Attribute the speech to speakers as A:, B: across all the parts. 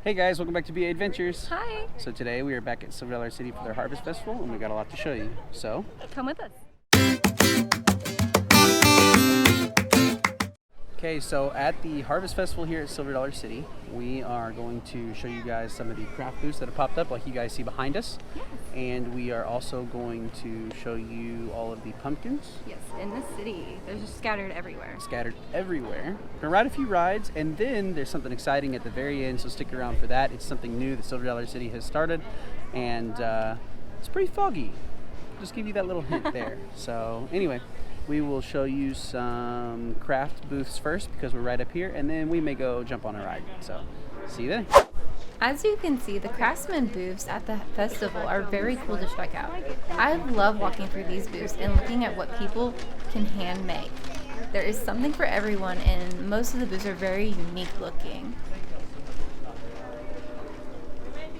A: Hey guys, welcome back to BA Adventures.
B: Hi.
A: So today we are back at Silver Dollar City for their Harvest Festival and we got a lot to show you. So
B: Come with us.
A: Okay, so at the Harvest Festival here at Silver Dollar City, we are going to show you guys some of the craft booths that have popped up like you guys see behind us.
B: Yes.
A: And we are also going to show you all of the pumpkins.
B: Yes, in the city. They're just scattered everywhere.
A: Scattered everywhere. We're gonna ride a few rides and then there's something exciting at the very end, so stick around for that. It's something new that Silver Dollar City has started and it's pretty foggy. Just give you that little hint there. So anyway, we will show you some craft booths first because we're right up here, and then we may go jump on a ride. So, see you then.
B: As you can see, the craftsman booths at the festival are very cool to check out. I love walking through these booths and looking at what people can hand make. There is something for everyone, and most of the booths are very unique looking.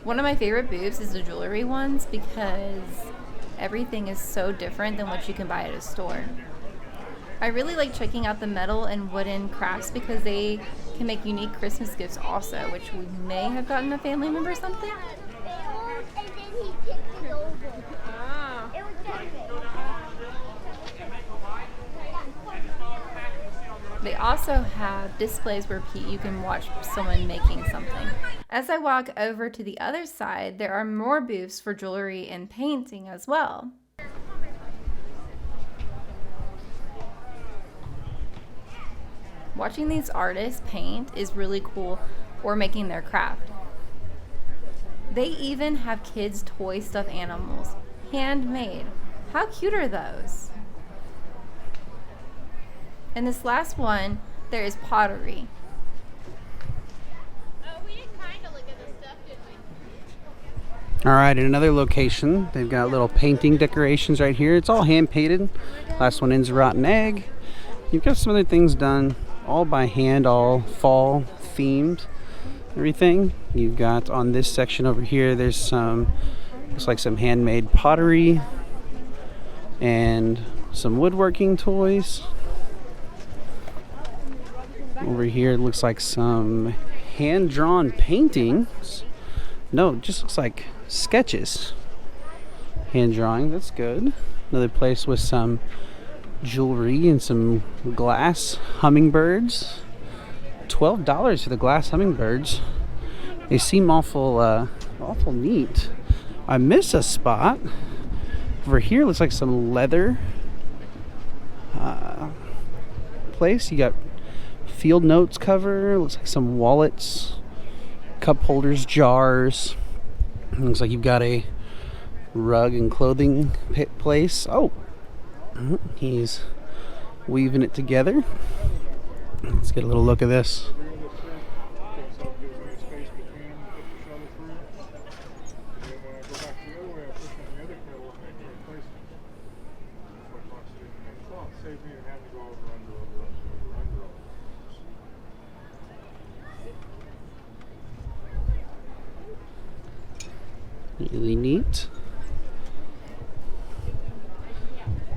B: One of my favorite booths is the jewelry ones because everything is so different than what you can buy at a store. I really like checking out the metal and wooden crafts because they can make unique Christmas gifts also, which we may have gotten a family member or something. They also have displays where you can watch someone making something. As I walk over to the other side, there are more booths for jewelry and painting as well. Watching these artists paint is really cool, or making their craft. They even have kids' toy stuffed animals, handmade. How cute are those? In this last one, there is pottery.
C: We did kind of look at this stuff, didn't we?
A: All right, in another location, they've got little painting decorations right here. It's all hand painted. Last one ends a rotten egg. You've got some other things done, all by hand, all fall themed, everything. You've got on this section over here, there's some, looks like some handmade pottery and some woodworking toys. Over here it looks like some hand-drawn paintings. No, it just looks like sketches. Hand drawing, that's good. Another place with some jewelry and some glass hummingbirds. $12 for the glass hummingbirds. They seem awful neat. I miss a spot. Over here looks like some leather place. You got field notes cover, looks like some wallets, cup holders, jars. Looks like you've got a rug and clothing place. Oh, he's weaving it together. Let's get a little look at this. Really neat.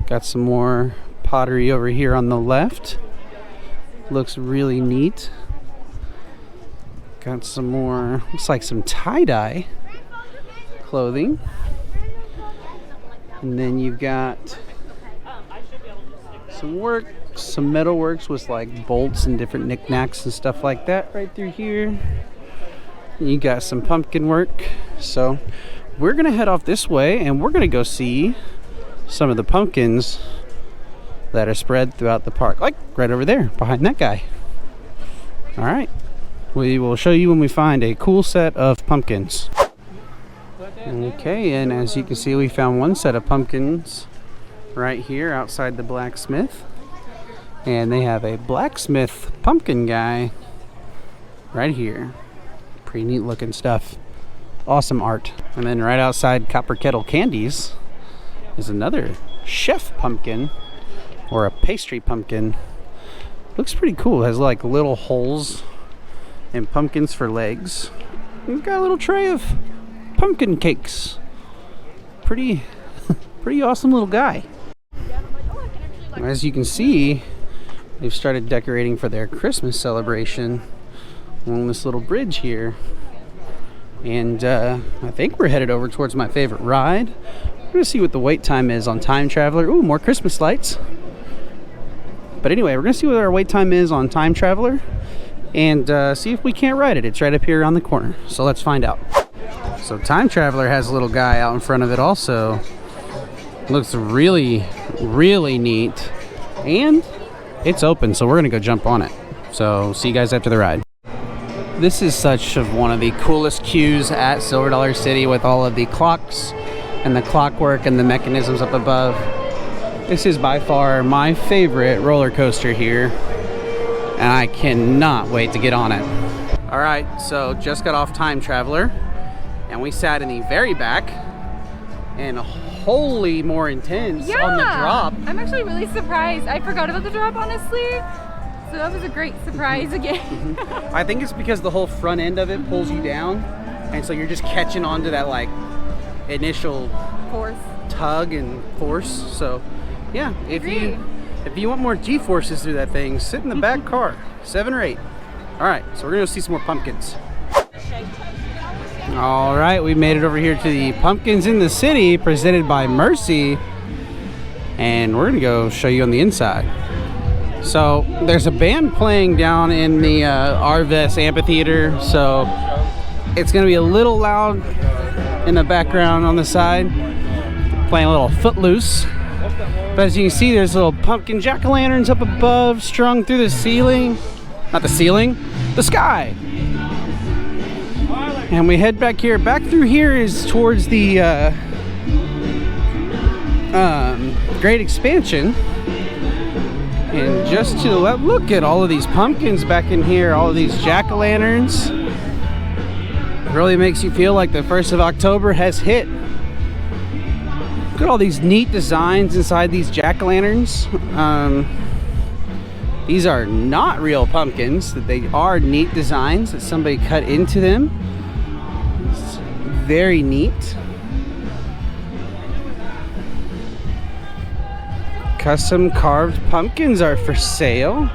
A: Got some more pottery over here on the left. Looks really neat. Got some more, looks like some tie-dye clothing. And then you've got some work, some metal works with like bolts and different knickknacks and stuff like that right through here. And you got some pumpkin work. So we're gonna head off this way and we're gonna go see some of the pumpkins that are spread throughout the park, like right over there behind that guy. All right, we will show you when we find a cool set of pumpkins. Okay, and as you can see, we found one set of pumpkins right here outside the blacksmith, and they have a blacksmith pumpkin guy right here. Pretty neat looking stuff. Awesome art. And then right outside Copper Kettle Candies is another chef pumpkin, or a pastry pumpkin. Looks pretty cool. It has like little holes and pumpkins for legs. We've got a little tray of pumpkin cakes. Pretty awesome little guy. As you can see, they've started decorating for their Christmas celebration along this little bridge here. And I think we're headed over towards my favorite ride. We're gonna see what the wait time is on Time Traveler. Ooh, more Christmas lights. But anyway, we're gonna see what our wait time is on Time Traveler and see if we can't ride it. It's right up here around the corner. So let's find out. So Time Traveler has a little guy out in front of it also. Looks really, really neat. And it's open, so we're gonna go jump on it. So see you guys after the ride. This is such one of the coolest queues at Silver Dollar City with all of the clocks and the clockwork and the mechanisms up above. This is by far my favorite roller coaster here, and I cannot wait to get on it. All right, so just got off Time Traveler, and we sat in the very back, and holy more intense on the drop.
D: I'm actually really surprised. I forgot about the drop, honestly. So that was a great surprise again.
A: I think it's because the whole front end of it pulls you down, and so you're just catching onto that like initial
D: Force.
A: tug and force. So yeah, if you want more G-forces through that thing, sit in the back car, 7 or 8. All right, so we're gonna go see some more pumpkins. All right, we made it over here to the Pumpkins in the City presented by Mercy, and we're gonna go show you on the inside. So there's a band playing down in the Arvest Amphitheater, so it's gonna be a little loud in the background on the side, playing a little Footloose. But as you can see, there's little pumpkin jack-o'-lanterns up above, strung through the ceiling. Not the ceiling, the sky. And we head back here. Back through here is towards the Great Expansion. And just to the left, look at all of these pumpkins back in here, all of these jack-o'-lanterns. It really makes you feel like the 1st of October has hit. Look at all these neat designs inside these jack-o'-lanterns. These are not real pumpkins, they are neat designs that somebody cut into them. It's very neat. Custom carved pumpkins are for sale.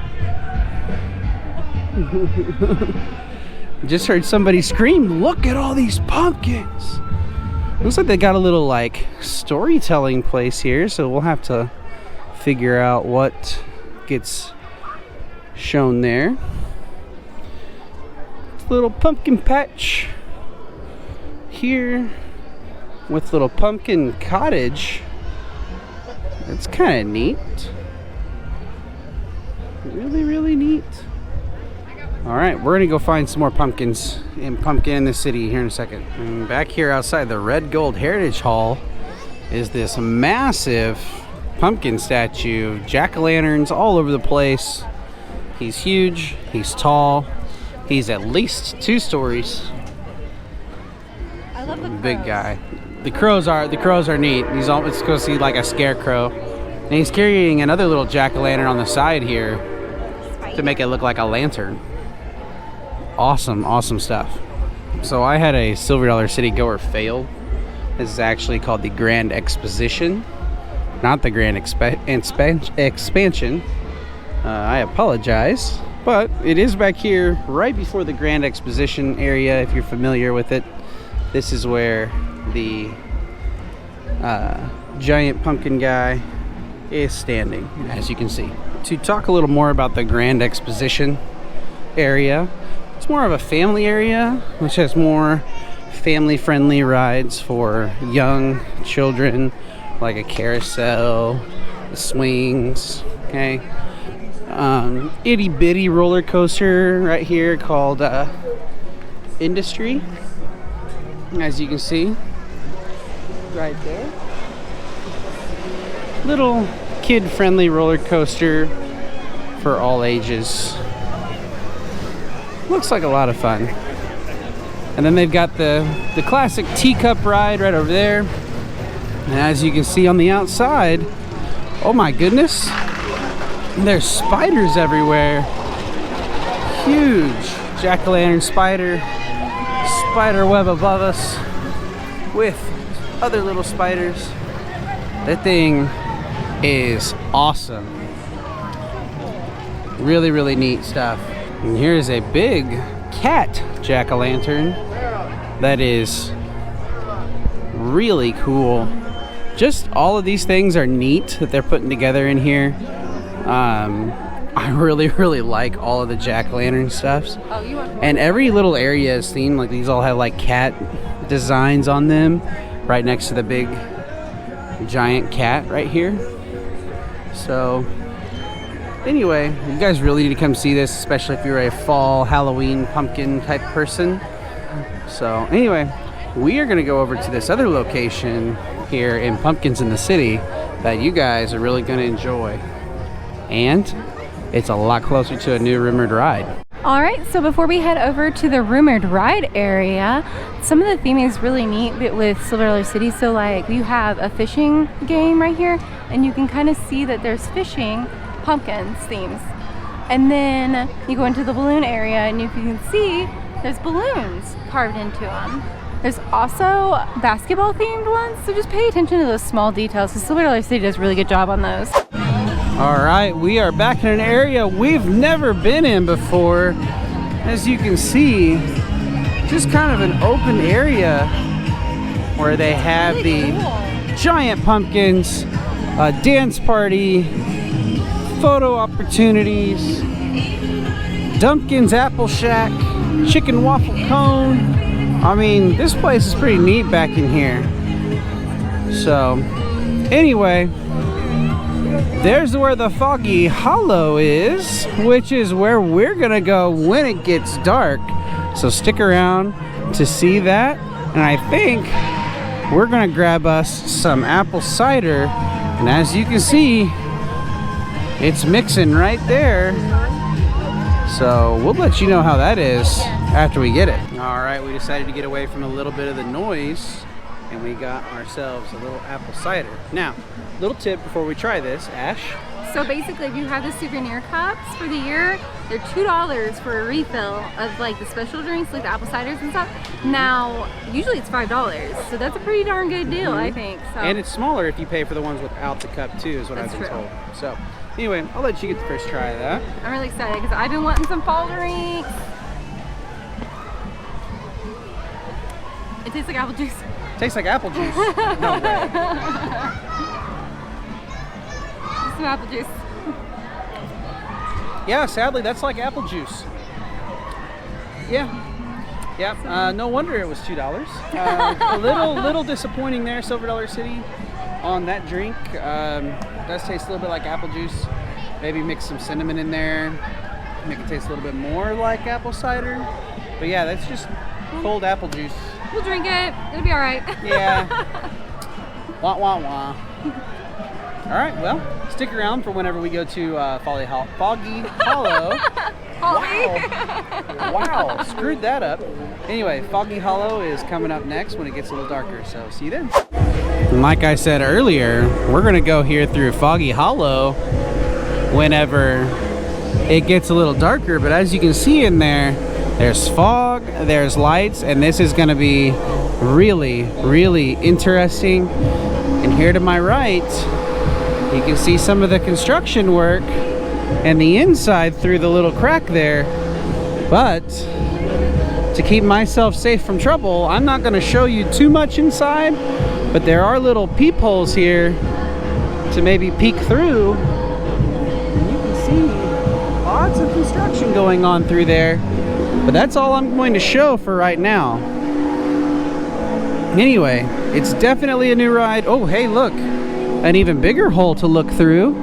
A: Just heard somebody scream, look at all these pumpkins. Looks like they got a little like storytelling place here, so we'll have to figure out what gets shown there. It's a little pumpkin patch here with little pumpkin cottage. It's kind of neat. Really, really neat. All right, we're gonna go find some more pumpkins in Pumpkin in the City here in a second. And back here outside the Red Gold Heritage Hall is this massive pumpkin statue, jack-o'-lanterns all over the place. He's huge, he's tall, he's at least 2 stories.
D: I love the crows.
A: Big guy. The crows are neat. He's almost supposed to see like a scarecrow. And he's carrying another little jack-o'-lantern on the side here to make it look like a lantern. Awesome, awesome stuff. So I had a Silver Dollar City goer fail. This is actually called the Grand Exposition, not the Grand Expansion. I apologize, but it is back here right before the Grand Exposition area. If you're familiar with it, this is where the giant pumpkin guy is standing, as you can see. To talk a little more about the Grand Exposition area, it's more of a family area, which has more family-friendly rides for young children, like a carousel, the swings, okay? Itty-bitty roller coaster right here called Industry, as you can see right there. Little kid-friendly roller coaster for all ages. Looks like a lot of fun. And then they've got the classic teacup ride right over there. And as you can see on the outside, oh my goodness, there's spiders everywhere. Huge jack-o'-lantern spider web above us with other little spiders. That thing is awesome. Really, really neat stuff. And here's a big cat jack-o'-lantern that is really cool. Just all of these things are neat that they're putting together in here. I really like all of the jack-o'-lantern stuffs.
D: Oh, you want more?
A: And every little area is themed. Like these all have like cat designs on them right next to the big giant cat right here. So anyway, you guys really need to come see this, especially if you're a fall Halloween pumpkin type person. So anyway, we are going to go over to this other location here in Pumpkins in the City that you guys are really going to enjoy. And it's a lot closer to a new rumored ride.
D: All right, so before we head over to the rumored ride area, some of the theming is really neat with Silver Dollar City. So like you have a fishing game right here, and you can kind of see that there's fishing pumpkins themes. And then you go into the balloon area, and you can see there's balloons carved into them. There's also basketball themed ones, so just pay attention to those small details because Silver Dollar City does a really good job on those.
A: All right, we are back in an area we've never been in before. As you can see, just kind of an open area where they have
D: Really
A: the
D: cool.
A: giant pumpkins, a dance party, photo opportunities, Dumpkins Apple Shack, chicken waffle cone. I mean, this place is pretty neat back in here. So, anyway, there's where the Foggy Hollow is, which is where we're gonna go when it gets dark. So stick around to see that. And I think we're gonna grab us some apple cider. And as you can see, it's mixing right there. So we'll let you know how that is after we get it. All right, we decided to get away from a little bit of the noise, and we got ourselves a little apple cider. Now, little tip before we try this, Ash.
D: So basically, if you have the souvenir cups for the year, they're $2 for a refill of like the special drinks, like the apple ciders and stuff. Now, usually it's $5, so that's a pretty darn good deal, I think. So.
A: And it's smaller if you pay for the ones without the cup too, is what
D: That's
A: I've been
D: true.
A: told. So, anyway, I'll let you get the first try of that.
D: I'm really excited because I've been wanting some fall drinks. It tastes like apple juice.
A: Tastes like apple juice. No way.
D: Some apple juice.
A: Yeah, sadly, that's like apple juice. Yeah. Yeah, no wonder it was $2. A little disappointing there, Silver Dollar City, on that drink. Does taste a little bit like apple juice. Maybe mix some cinnamon in there, make it taste a little bit more like apple cider. But yeah, that's just cold apple juice.
D: We'll drink it. It'll be all right.
A: Yeah. Wah wah wah. All right, well, stick around for whenever we go to Foggy Hollow. Wow, screwed that up. Anyway, Foggy Hollow is coming up next when it gets a little darker, so see you then. And like I said earlier, we're gonna go here through Foggy Hollow whenever it gets a little darker, but as you can see in there, there's fog, there's lights, and this is gonna be really interesting. And here to my right, you can see some of the construction work and the inside through the little crack there. But to keep myself safe from trouble, I'm not going to show you too much inside, but there are little peepholes here to maybe peek through. And you can see lots of construction going on through there, but that's all I'm going to show for right now. Anyway, it's definitely a new ride. Oh, hey, look. An even bigger hole to look through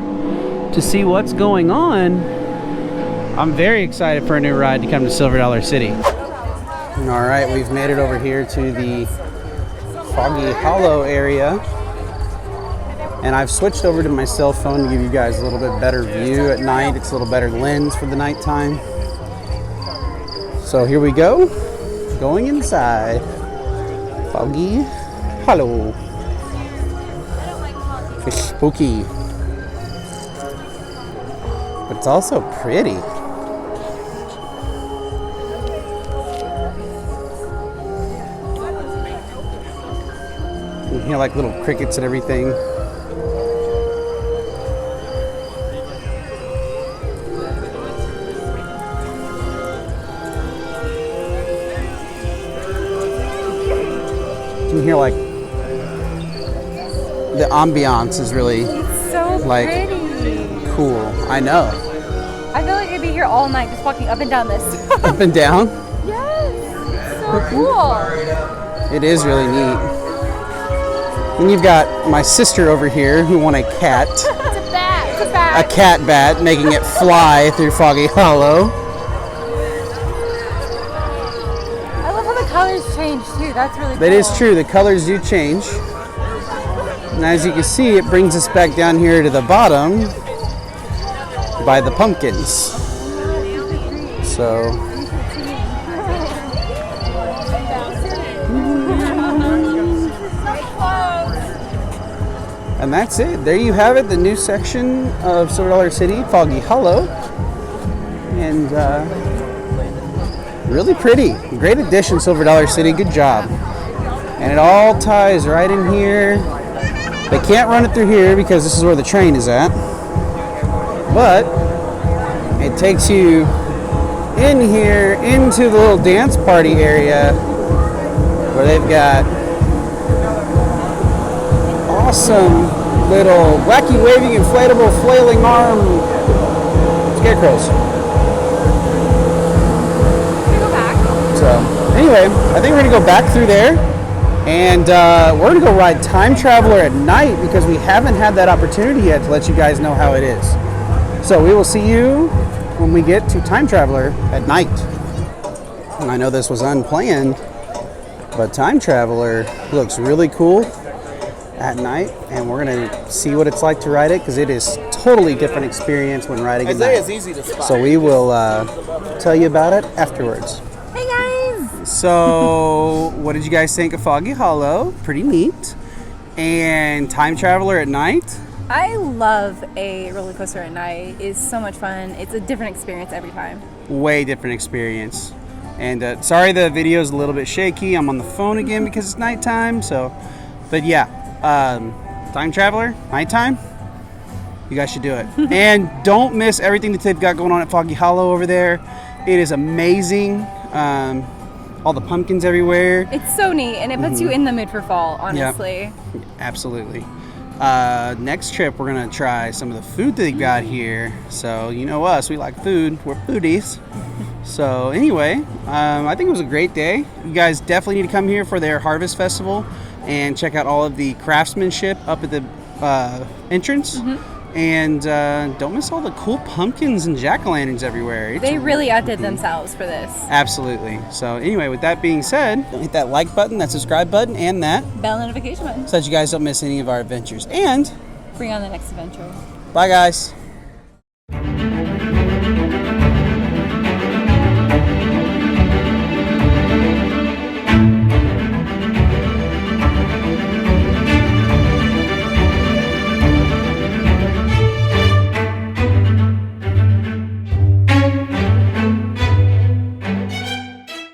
A: to see what's going on. I'm very excited for a new ride to come to Silver Dollar City. All right, we've made it over here to the Foggy Hollow area. And I've switched over to my cell phone to give you guys a little bit better view at night. It's a little better lens for the nighttime. So here we go, going inside Foggy Hollow. It's spooky, but it's also pretty. You hear like little crickets and everything. You can hear like the ambiance is really
D: So
A: like
D: pretty.
A: cool. I know.
D: I feel like I'd be here all night just walking up and down this.
A: Up and down.
D: Yes. So cool.
A: It is really neat. And you've got my sister over here who won a cat.
C: It's a bat.
D: It's a bat.
A: A cat bat, making it fly through Foggy Hollow.
D: I love how the colors change too. That's really cool.
A: That is true. The colors do change. And as you can see, it brings us back down here to the bottom by the pumpkins. So, and that's it. There you have it, the new section of Silver Dollar City, Foggy Hollow. And really pretty. Great addition, Silver Dollar City. Good job. And it all ties right in here. They can't run it through here because this is where the train is at. But it takes you in here into the little dance party area where they've got awesome little wacky waving inflatable flailing arm scarecrows.
D: Go back.
A: So anyway, I think we're gonna go back through there, and we're gonna go ride Time Traveler at night because we haven't had that opportunity yet to let you guys know how it is. So we will see you when we get to Time Traveler at night. And I know this was unplanned, but Time Traveler looks really cool at night, and we're gonna see what it's like to ride it because it is totally different experience when riding at night.
E: Easy to spot.
A: So we will tell you about it afterwards.
D: Hey guys.
A: So what did you guys think of Foggy Hollow? Pretty neat. And Time Traveler at night?
D: I love a roller coaster at night. It's so much fun. It's a different experience every time.
A: Way different experience. And sorry the video is a little bit shaky. I'm on the phone again because it's nighttime. So, but yeah, Time Traveler, nighttime, you guys should do it. And don't miss everything that they've got going on at Foggy Hollow over there. It is amazing. All the pumpkins everywhere.
D: It's so neat, and it puts you in the mood for fall, honestly.
A: Yep, absolutely. Next trip, we're gonna try some of the food that they got here. So you know us, we like food. We're foodies. So anyway, I think it was a great day. You guys definitely need to come here for their Harvest Festival and check out all of the craftsmanship up at the entrance. And don't miss all the cool pumpkins and jack-o'-lanterns everywhere.
D: They really outdid themselves for this.
A: Absolutely. So anyway, with that being said, hit that like button, that subscribe button, and that
D: Bell notification button.
A: so that you guys don't miss any of our adventures. And
D: Bring on the next adventure.
A: bye, guys.